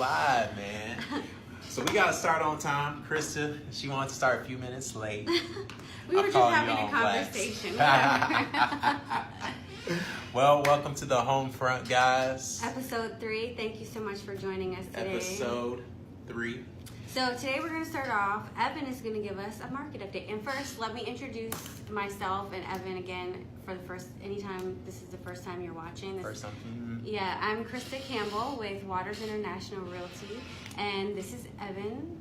live, man. So we gotta start on time. Krista, she wanted to start a few minutes late. We were just having a conversation. Well, welcome to the home front, guys. Episode 3. Thank you so much for joining us today. Episode 3. So today we're going to start off. Evan is going to give us a market update. And first, let me introduce myself and Evan again for anytime this is the first time you're watching. First time. Mm-hmm. Yeah, I'm Krista Campbell with Waters International Realty. And this is Evan.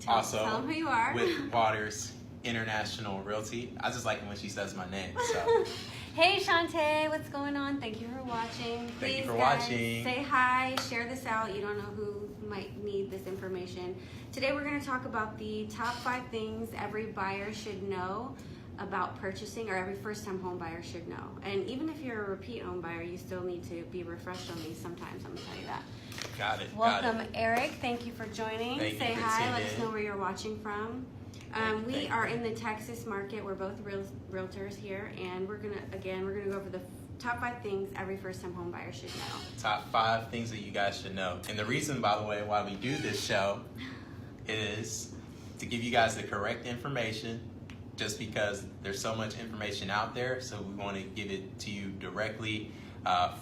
Tell him who you are. With Waters International Realty. I just like it when she says my name. So. Hey Shantae, what's going on? Thank you for watching. Thank you for guys, watching. Say hi, share this out. You don't know who might need this information. Today we're going to talk about the top 5 things every buyer should know about purchasing, or every first-time home buyer should know. And even if you're a repeat home buyer, you still need to be refreshed on these sometimes. I'm going to tell you that. Got it. Welcome, Eric. Thank you for joining. Say hi. Let us know where you're watching from. We are in the Texas market. We're both realtors here, and we're gonna go over the top 5 things every first-time home buyer should know. Top 5 things that you guys should know. And the reason, by the way, why we do this show is to give you guys the correct information, just because there's so much information out there. So we want to give it to you directly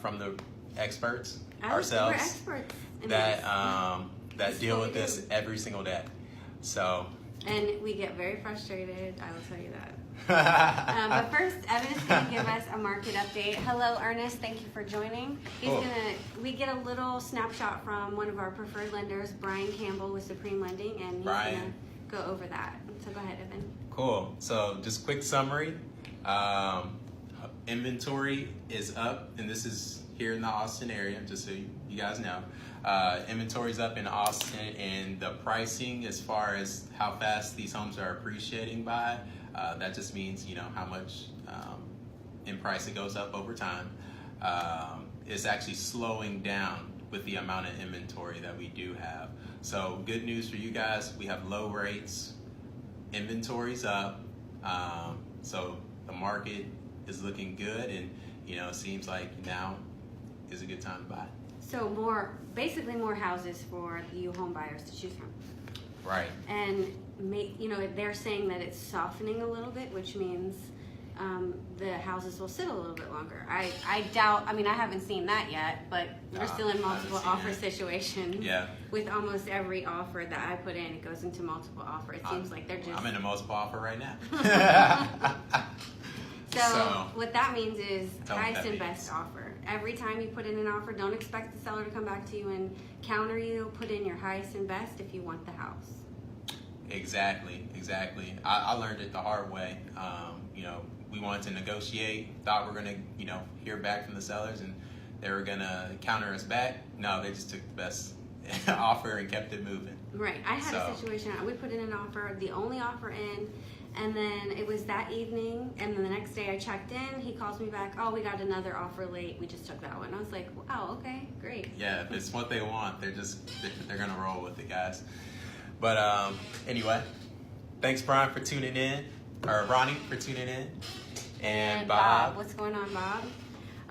from the experts ourselves. We're experts that deal with this every single day. So. And we get very frustrated, I will tell you that. But first, Evan is going to give us a market update. Hello, Ernest. Thank you for joining. We get a little snapshot from one of our preferred lenders, Brian Campbell with Supreme Lending, and he's going to go over that. So go ahead, Evan. Cool. So just quick summary. Inventory is up, and this is here in the Austin area, just so you guys know. Inventory's up in Austin, and the pricing as far as how fast these homes are appreciating by, that just means, how much in price it goes up over time. It's actually slowing down with the amount of inventory that we do have. So good news for you guys, we have low rates, inventory's up, so the market is looking good, and it seems like now is a good time to buy. So basically more houses for you home buyers to choose from. Right. And they're saying that it's softening a little bit, which means the houses will sit a little bit longer. I doubt. I haven't seen that yet, but we're still in multiple offer situations. Yeah. With almost every offer that I put in, it goes into multiple offer. It seems like they're just. I'm in a multiple offer right now. So what that means is highest and best offer. Every time you put in an offer, don't expect the seller to come back to you and counter you. Put in your highest and best if you want the house. Exactly. I learned it the hard way. We wanted to negotiate, thought we're going to, hear back from the sellers, and they were going to counter us back. No, they just took the best offer and kept it moving. Right. I had a situation. We put in an offer, the only offer in, and then it was that evening, and then the next day I checked in, he calls me back, oh, we got another offer late, we just took that one. I was like, wow, okay, great. Yeah, if it's what they want, they're going to roll with it, guys. But anyway, thanks, Brian, for tuning in, or Ronnie for tuning in, and Bob. What's going on, Bob?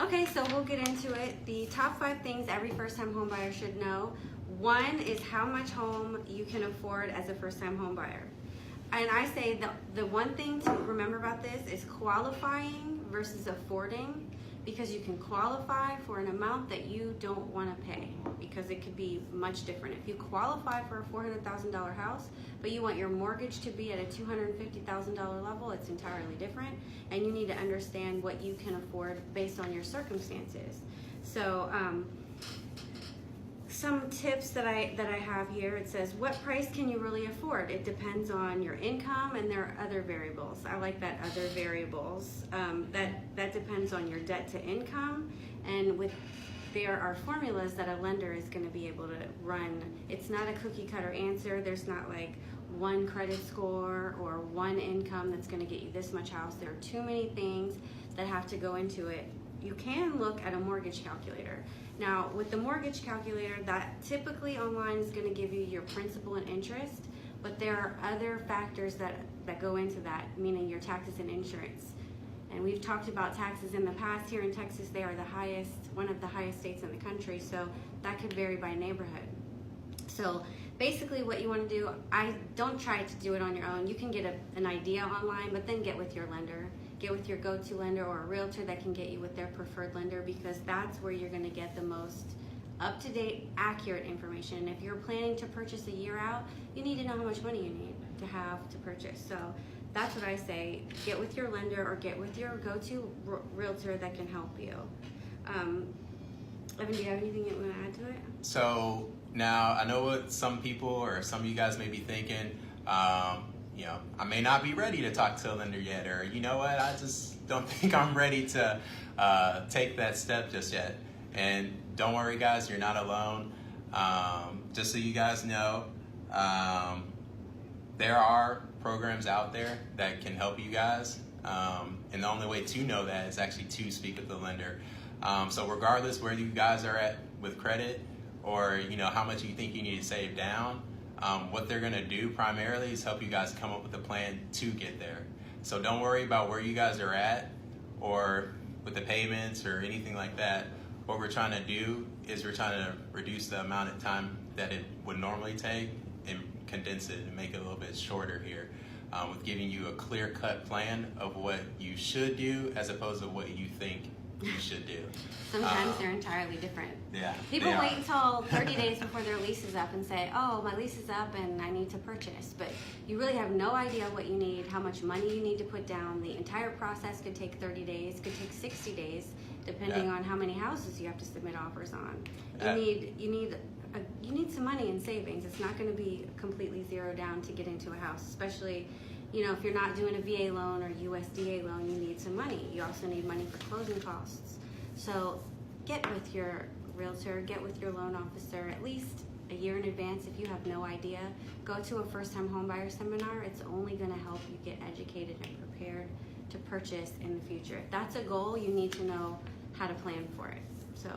Okay, so we'll get into it. The top 5 things every first-time home buyer should know. 1 is how much home you can afford as a first-time home buyer. And I say the one thing to remember about this is qualifying versus affording, because you can qualify for an amount that you don't want to pay, because it could be much different. If you qualify for a $400,000 house, but you want your mortgage to be at a $250,000 level, it's entirely different, and you need to understand what you can afford based on your circumstances. So some tips that I have here, it says, what price can you really afford? It depends on your income, and there are other variables. I like that, other variables. That depends on your debt to income, and there are formulas that a lender is going to be able to run. It's not a cookie cutter answer. There's not like one credit score or one income that's going to get you this much house. There are too many things that have to go into it. You can look at a mortgage calculator. Now, with the mortgage calculator, that typically online is going to give you your principal and interest, but there are other factors that go into that, meaning your taxes and insurance. And we've talked about taxes in the past. Here in Texas, they are one of the highest states in the country, so that could vary by neighborhood. So basically what you want to do, I don't try to do it on your own. You can get an idea online, but then get with your lender. Get with your go-to lender or a realtor that can get you with their preferred lender, because that's where you're going to get the most up-to-date, accurate information. And if you're planning to purchase a year out, you need to know how much money you need to have to purchase. So that's what I say. Get with your lender or get with your go-to realtor that can help you. Evan, do you have anything you want to add to it? So now I know what some people or some of you guys may be thinking. I may not be ready to talk to a lender yet, or you know what, I just don't think I'm ready to take that step just yet. And don't worry, guys, you're not alone. Just so you guys know, there are programs out there that can help you guys, and the only way to know that is actually to speak with the lender. So regardless where you guys are at with credit, or how much you think you need to save down, what they're gonna do primarily is help you guys come up with a plan to get there. So don't worry about where you guys are at or with the payments or anything like that. What we're trying to do is we're trying to reduce the amount of time that it would normally take and condense it and make it a little bit shorter here, with giving you a clear-cut plan of what you should do as opposed to what you think you should do. Sometimes they're entirely different. Yeah. People wait until 30 days before their lease is up and say, oh, my lease is up and I need to purchase. But you really have no idea what you need, how much money you need to put down. The entire process could take 30 days, could take 60 days, depending on how many houses you have to submit offers on. You need some money in savings. It's not going to be completely zero down to get into a house, especially if you're not doing a VA loan or USDA loan. You need some money. You also need money for closing costs. So get with your realtor, get with your loan officer at least a year in advance. If you have no idea, go to a first-time homebuyer seminar. It's only going to help you get educated and prepared to purchase in the future. If that's a goal, you need to know how to plan for it. So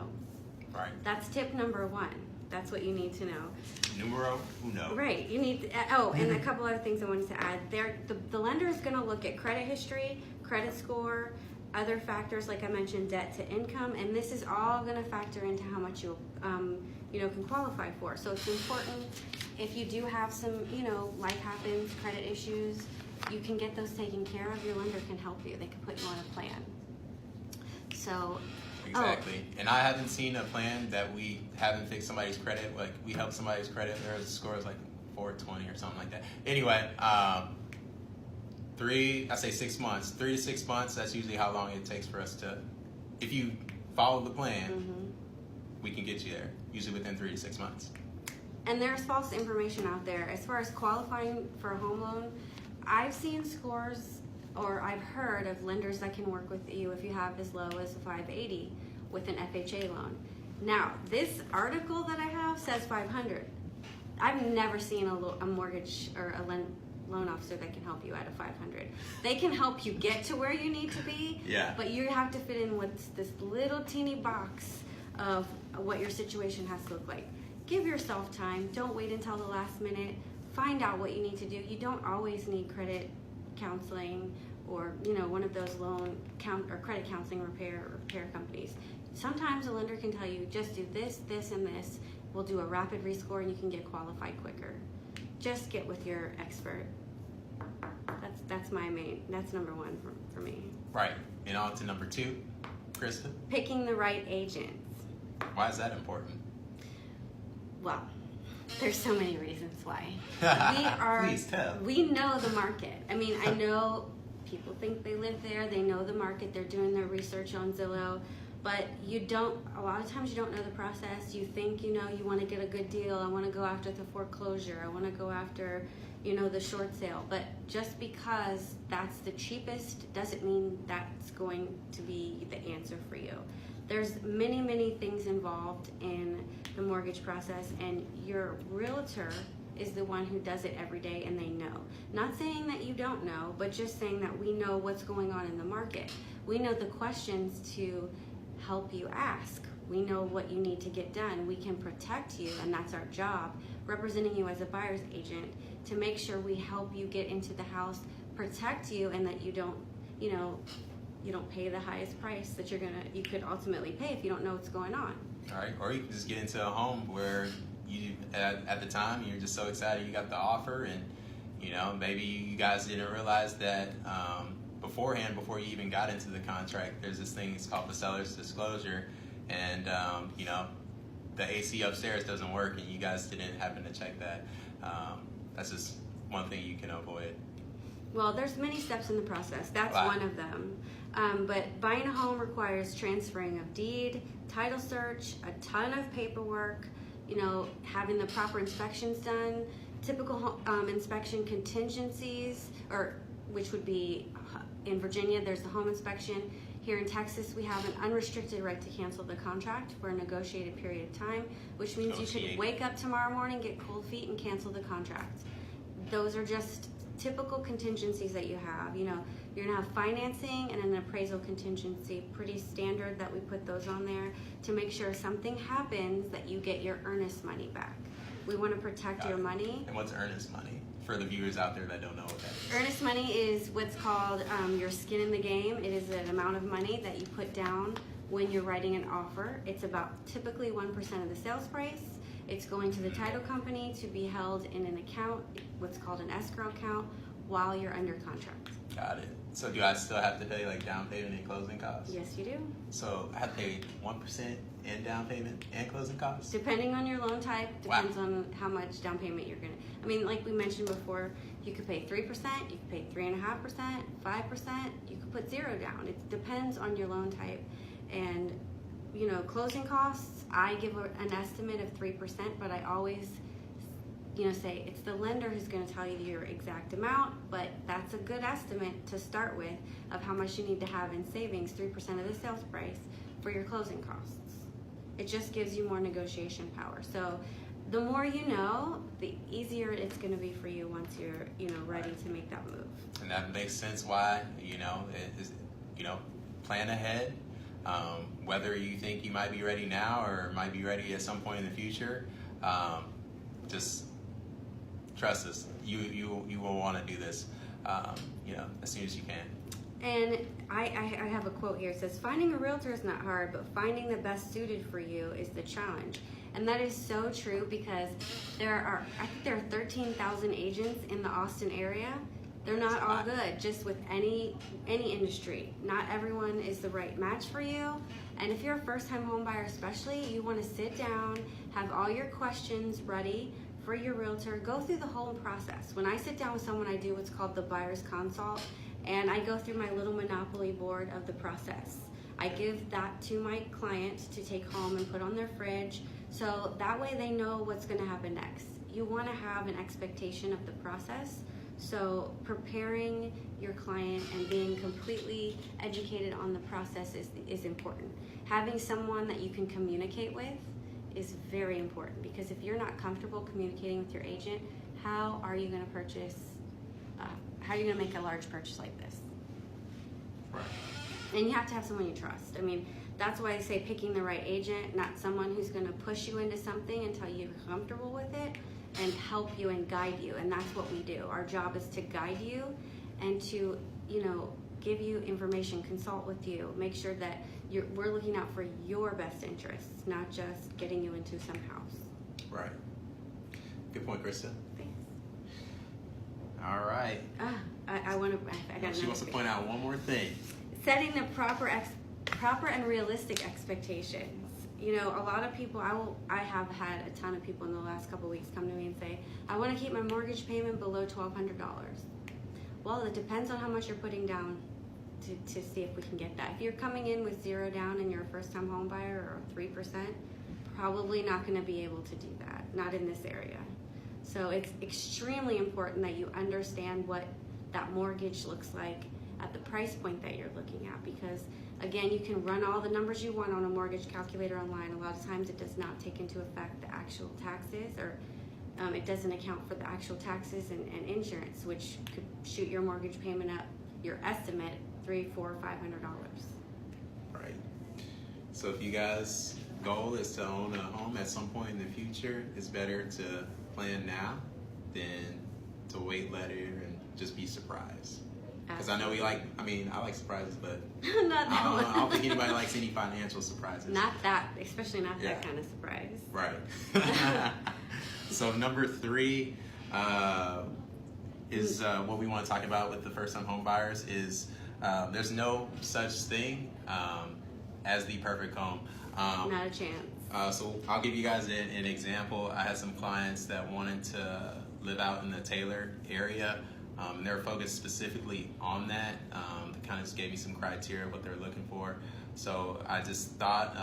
that's tip number one. That's what you need to know. Numero uno. Right. You need. And a couple other things I wanted to add. The lender is going to look at credit history, credit score, other factors like I mentioned, debt to income, and this is all going to factor into how much you can qualify for. So it's important if you do have some life happens, credit issues, you can get those taken care of. Your lender can help you. They can put you on a plan. So. Exactly. And I haven't seen a plan that we haven't fixed somebody's credit. Like we helped somebody's credit, their score is like 420 or something like that. Anyway, 6 months. 3 to 6 months, that's usually how long it takes for us to, if you follow the plan, we can get you there, usually within 3 to 6 months. And there's false information out there. As far as qualifying for a home loan, I've seen scores, or I've heard of lenders that can work with you if you have as low as a 580 with an FHA loan. Now, this article that I have says 500. I've never seen a mortgage or a loan officer that can help you at a 500. They can help you get to where you need to be, but you have to fit in with this little teeny box of what your situation has to look like. Give yourself time. Don't wait until the last minute. Find out what you need to do. You don't always need credit counseling or one of those credit counseling repair companies. Sometimes a lender can tell you just do this, this, and this. We'll do a rapid rescore and you can get qualified quicker. Just get with your expert. That's number one for me. Right. And on to number 2, Krista. Picking the right agents. Why is that important? Well, there's so many reasons why. Please tell. We know the market. I mean, I know people think they live there. They know the market. They're doing their research on Zillow. But a lot of times you don't know the process. You think, you want to get a good deal. I want to go after the foreclosure. I want to go after, the short sale. But just because that's the cheapest doesn't mean that's going to be the answer for you. There's many, many things involved in the mortgage process, and your realtor is the one who does it every day, and they know. Not saying that you don't know, but just saying that we know what's going on in the market. We know the questions to help you ask. We know what you need to get done. We can protect you, and that's our job, representing you as a buyer's agent, to make sure we help you get into the house, protect you, and that you don't pay the highest price that you could ultimately pay if you don't know what's going on. All right, or you can just get into a home where you, at the time, you're just so excited you got the offer, and you know, maybe you guys didn't realize that beforehand, before you even got into the contract, there's this thing, it's called the seller's disclosure, and you know, the AC upstairs doesn't work, and you guys didn't happen to check that. That's just one thing you can avoid. Well, there's many steps in the process. That's Wow. one of them. But buying a home requires transferring of deed, title search, a ton of paperwork, you know, having the proper inspections done, typical inspection contingencies, or which would be in Virginia, there's the home inspection. Here in Texas, we have an unrestricted right to cancel the contract for a negotiated period of time, which means you could wake up tomorrow morning, get cold feet, and cancel the contract. Those are just typical contingencies that you have. You know, you're gonna have financing and an appraisal contingency, pretty standard that we put those on there to make sure if something happens that you get your earnest money back. We want to protect your money. And what's earnest money for the viewers out there that don't know what that is? Earnest money is what's called your skin in the game. It is an amount of money that you put down when you're writing an offer. It's about typically 1% of the sales price. It's going to the title company to be held in an account, what's called an escrow account, while you're under contract. Got it. So do I still have to pay like down payment and closing costs? Yes, you do. So I have to pay 1% in down payment and closing costs? Depending on your loan type, depends on how much down payment you're gonna. I mean, like we mentioned before, you could pay 3%, you could pay 3.5%, 5%, you could put 0 down. It depends on your loan type. And you know, closing costs, I give an estimate of 3%, but I always, you know, say it's the lender who's going to tell you your exact amount, but that's a good estimate to start with of how much you need to have in savings, 3% of the sales price for your closing costs. It just gives you more negotiation power. So the more you know, the easier it's going to be for you once you're, you know, ready to make that move. And that makes sense why, you know, it is, you know, plan ahead. Whether you think you might be ready now or might be ready at some point in the future, just trust us. You will want to do this, you know, as soon as you can. And I have a quote here. It says, "Finding a realtor is not hard, but finding the best suited for you is the challenge." And that is so true because I think there are 13,000 agents in the Austin area. They're not all good, just with any industry. Not everyone is the right match for you. And if you're a first-time home buyer especially, you want to sit down, have all your questions ready for your realtor, go through the whole process. When I sit down with someone, I do what's called the buyer's consult, and I go through my little Monopoly board of the process. I give that to my client to take home and put on their fridge, so that way they know what's going to happen next. You want to have an expectation of the process. So preparing your client and being completely educated on the process is important. Having someone that you can communicate with is very important, because if you're not comfortable communicating with your agent, how are you going to purchase, how are you going to make a large purchase like this? Right. And you have to have someone you trust. I mean, that's why I say picking the right agent, not someone who's going to push you into something until you're comfortable with it, and help you and guide you. And that's what we do. Our job is to guide you and to, you know, give you information, consult with you, make sure that we're looking out for your best interests, not just getting you into some house. Right. Good point, Krista. Thanks. All right. I want to. I got. She wants to point out one more thing. Setting the proper and realistic expectations. You know, a lot of people, I have had a ton of people in the last couple of weeks come to me and say, I want to keep my mortgage payment below $1,200. Well, it depends on how much you're putting down to see if we can get that. If you're coming in with 0 down and you're a first-time home buyer, or 3%, probably not going to be able to do that, not in this area. So it's extremely important that you understand what that mortgage looks like at the price point that you're looking at, because again, you can run all the numbers you want on a mortgage calculator online. A lot of times it does not take into effect the actual taxes, or it doesn't account for the actual taxes and insurance, which could shoot your mortgage payment up, your estimate, $300, $400, $500. Right. So if you guys' goal is to own a home at some point in the future, it's better to plan now than to wait later and just be surprised. Because I know I like surprises, but Not that one. I don't think anybody likes any financial surprises. Not that, especially not that kind of surprise. Right. So number 3 is what we want to talk about with the first-time home buyers is there's no such thing as the perfect home. Not a chance. So I'll give you guys an example. I had some clients that wanted to live out in the Taylor area. And they're focused specifically on that. They kind of just gave me some criteria of what they're looking for. So I just thought,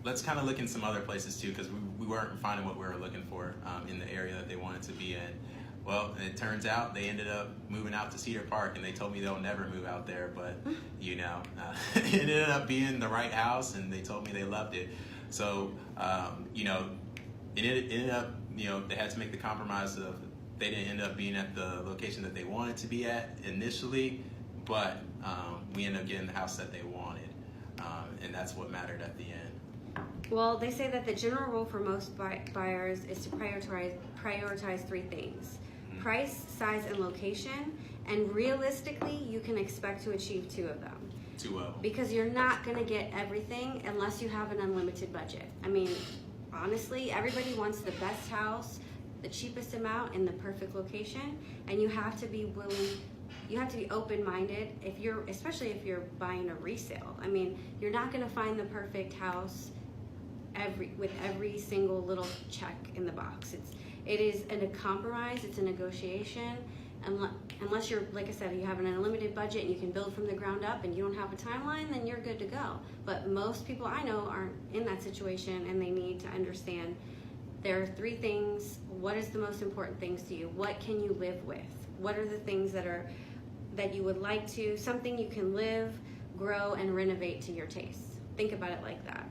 let's kind of look in some other places too, because we weren't finding what we were looking for in the area that they wanted to be in. Well, it turns out they ended up moving out to Cedar Park, and they told me they'll never move out there, but it ended up being the right house, and they told me they loved it. So, it ended up, they had to make the compromise of they didn't end up being at the location that they wanted to be at initially, but we ended up getting the house that they wanted, and that's what mattered at the end. Well, they say that the general rule for most buyers is to prioritize 3 things: price, size, and location. And realistically, you can expect to achieve 2 of them. 2 of them. Because you're not going to get everything unless you have an unlimited budget. I mean, honestly, everybody wants the best house, the cheapest amount, in the perfect location, and you have to be willing. You have to be open-minded especially if you're buying a resale. I mean, you're not going to find the perfect house with every single little check in the box. It is a compromise. It's a negotiation. Unless you're, like I said, you have an unlimited budget and you can build from the ground up and you don't have a timeline, then you're good to go. But most people I know aren't in that situation, and they need to understand there are 3 things. What is the most important things to you? What can you live with? What are the things that you would like to, something you can live, grow, and renovate to your taste? Think about it like that.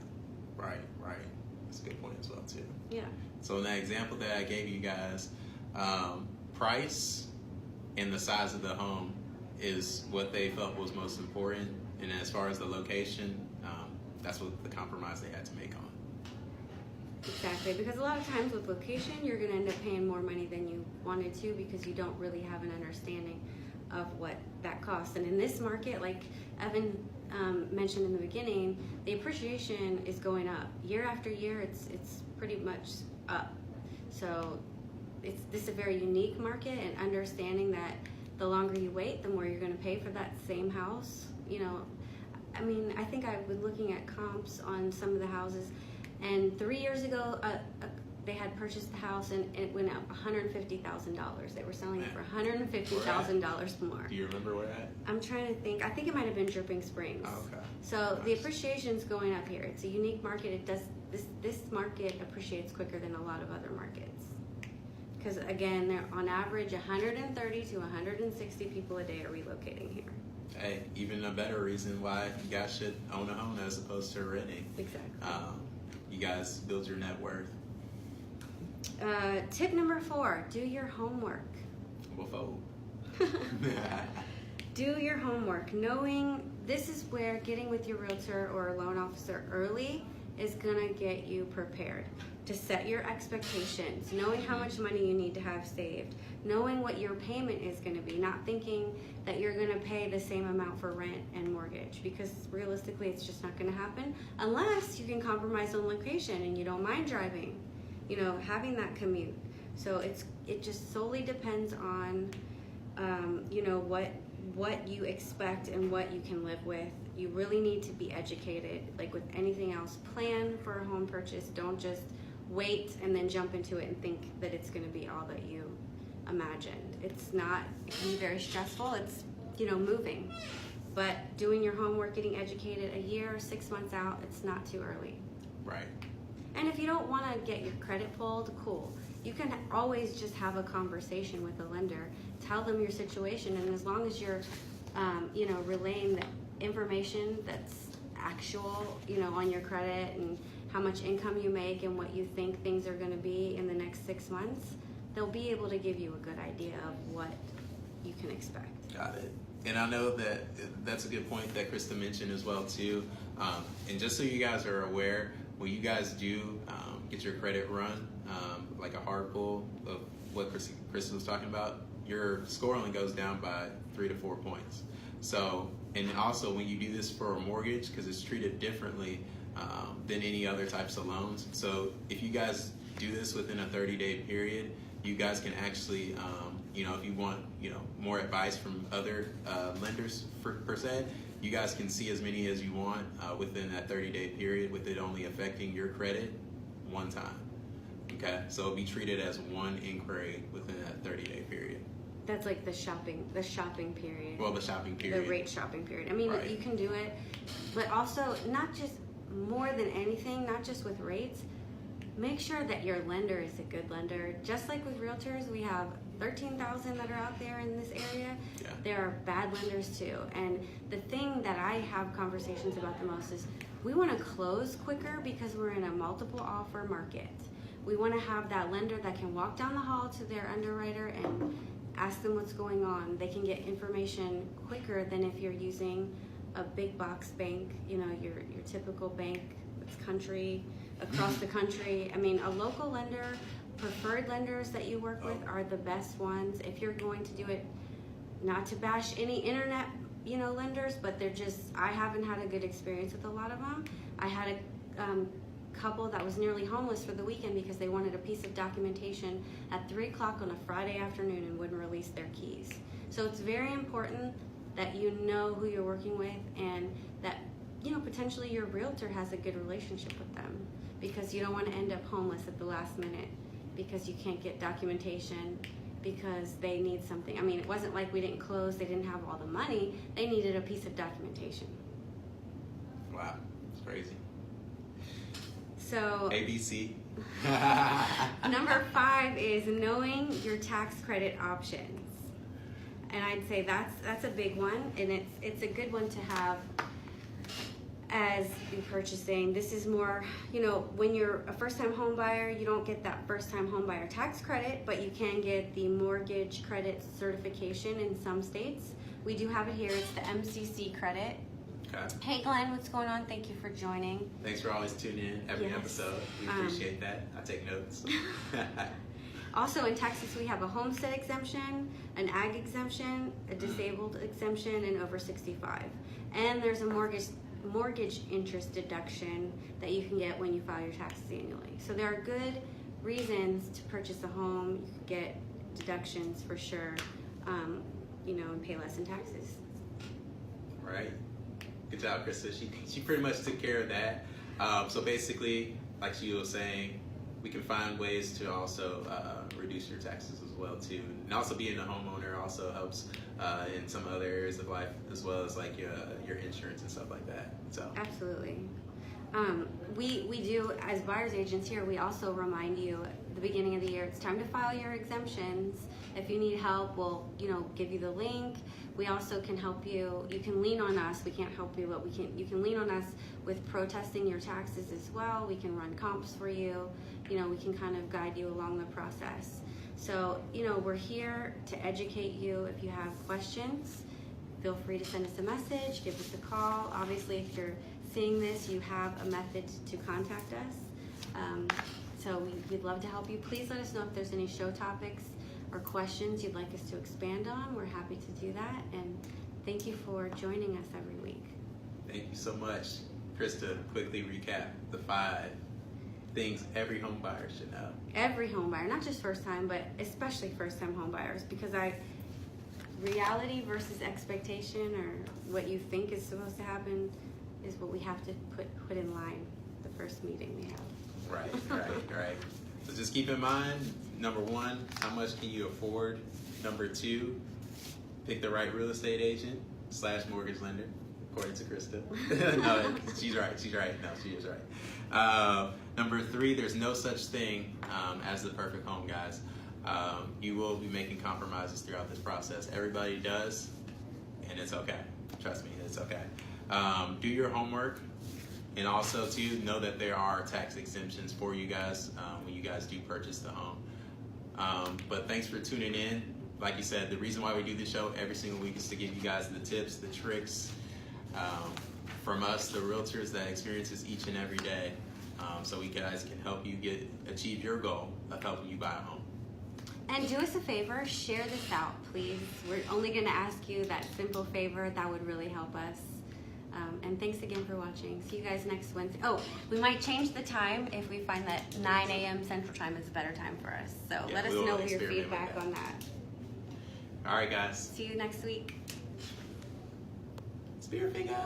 Right. That's a good point as well too. Yeah. So in that example that I gave you guys, price and the size of the home is what they felt was most important. And as far as the location, that's what the compromise they had to make on. Exactly, because a lot of times with location, you're going to end up paying more money than you wanted to, because you don't really have an understanding of what that costs. And in this market, like Evan mentioned in the beginning, the appreciation is going up year after year. It's pretty much up. So this is a very unique market, and understanding that the longer you wait, the more you're going to pay for that same house. I mean, I think I've been looking at comps on some of the houses, and 3 years ago, they had purchased the house and it went up $150,000. They were selling it for $150,000 more. Do you remember where at? I'm trying to think. I think it might have been Dripping Springs. Oh, okay. So the appreciation's going up here. It's a unique market. This market appreciates quicker than a lot of other markets. Because again, they're on average 130 to 160 people a day are relocating here. Hey, even a better reason why you guys should own a home as opposed to renting. Exactly. You guys build your net worth. Tip number 4, do your homework. We'll fold. Do your homework. Knowing this is where getting with your realtor or a loan officer early is gonna get you prepared to set your expectations, knowing how much money you need to have saved, knowing what your payment is gonna be, not thinking that you're gonna pay the same amount for rent and mortgage, because realistically it's just not gonna happen unless you can compromise on location and you don't mind driving, having that commute. So it just solely depends on what you expect and what you can live with. You really need to be educated. Like with anything else, plan for a home purchase. Don't just wait and then jump into it and think that it's going to be all that you imagined. It's not. It can be very stressful. It's moving, but doing your homework, getting educated a year or 6 months out, it's not too early. Right. And if you don't want to get your credit pulled, cool. You can always just have a conversation with the lender, tell them your situation, and as long as you're, relaying the information that's actual, on your credit and how much income you make and what you think things are going to be in the next 6 months, they'll be able to give you a good idea of what you can expect. Got it. And I know that's a good point that Krista mentioned as well too. And just so you guys are aware, when you guys do get your credit run, like a hard pull of what Krista was talking about, your score only goes down by 3 to 4 points. So, and also when you do this for a mortgage, because it's treated differently, than any other types of loans. So if you guys do this within a 30-day period, you guys can actually, if you want, more advice from other lenders per se, you guys can see as many as you want within that 30-day period, with it only affecting your credit one time. Okay, so it'll be treated as one inquiry within that 30-day period. That's like the shopping period. Well, the shopping period. The rate shopping period. I mean, Right. You can do it, but also not just more than anything, not just with rates. Make sure that your lender is a good lender. Just like with realtors, we have 13,000 that are out there in this area. Yeah. There are bad lenders too. And the thing that I have conversations about the most is we want to close quicker because we're in a multiple offer market. We want to have that lender that can walk down the hall to their underwriter and ask them what's going on. They can get information quicker than if you're using a big box bank, your typical bank that's across the country. I mean, a local lender, preferred lenders that you work with are the best ones. If you're going to do it, not to bash any internet, lenders, but I haven't had a good experience with a lot of them. I had a couple that was nearly homeless for the weekend because they wanted a piece of documentation at 3 o'clock on a Friday afternoon and wouldn't release their keys. So it's very important that you know who you're working with, and that potentially your realtor has a good relationship with them, because you don't want to end up homeless at the last minute because you can't get documentation because they need something. I mean, it wasn't like we didn't close, they didn't have all the money, they needed a piece of documentation. Wow, it's crazy. So ABC. number 5 is knowing your tax credit options. And I'd say that's a big one, and it's a good one to have as you're purchasing. This is more, when you're a first-time home buyer, you don't get that first-time home buyer tax credit, but you can get the mortgage credit certification in some states. We do have it here. It's the MCC credit. Okay. Hey Glenn, what's going on? Thank you for joining. Thanks for always tuning in every Yes. episode. We appreciate that. I take notes. Also in Texas, we have a homestead exemption, an ag exemption, a disabled exemption, and over 65. And there's a mortgage interest deduction that you can get when you file your taxes annually. So there are good reasons to purchase a home. You can get deductions for sure, and pay less in taxes. Right. Good job, Krista. She pretty much took care of that. So basically, like she was saying, we can find ways to also reduce your taxes as well too, and also being a homeowner also helps in some other areas of life, as well as like your insurance and stuff like that. So Absolutely. We do, as buyer's agents here, we also remind you at the beginning of the year, it's time to file your exemptions. If you need help, we'll give you the link. We also can help you. You can lean on us. We can't help you, but you can lean on us with protesting your taxes as well. We can run comps for you. We can kind of guide you along the process. So, we're here to educate you. If you have questions, feel free to send us a message, give us a call. Obviously, if you're seeing this, you have a method to contact us. So we'd love to help you. Please let us know if there's any show topics or questions you'd like us to expand on. We're happy to do that. And thank you for joining us every week. thank you so much. Krista, quickly recap the 5 things every home buyer should know. Every home buyer, not just first time, but especially first time home buyers, because reality versus expectation, or what you think is supposed to happen, is what we have to put in line the first meeting we have. Right. So just keep in mind, number 1, how much can you afford? Number 2, pick the right real estate agent / mortgage lender, according to Krista. No, she's right. No, she is right. Number 3, there's no such thing as the perfect home, guys. You will be making compromises throughout this process. Everybody does, and it's okay. Trust me, it's okay. Do your homework, and also too, know that there are tax exemptions for you guys when you guys do purchase the home. But thanks for tuning in. Like you said, the reason why we do this show every single week is to give you guys the tips, the tricks from us, the realtors that experience this each and every day, so we guys can help you achieve your goal of helping you buy a home. And do us a favor, share this out, please. We're only going to ask you that simple favor. That would really help us. And thanks again for watching. See you guys next Wednesday. Oh, we might change the time if we find that 9 a.m. Central Time is a better time for us. So Yeah, let us we'll know your experiment with feedback that. on that. All right, guys. See you next week. Spear finger.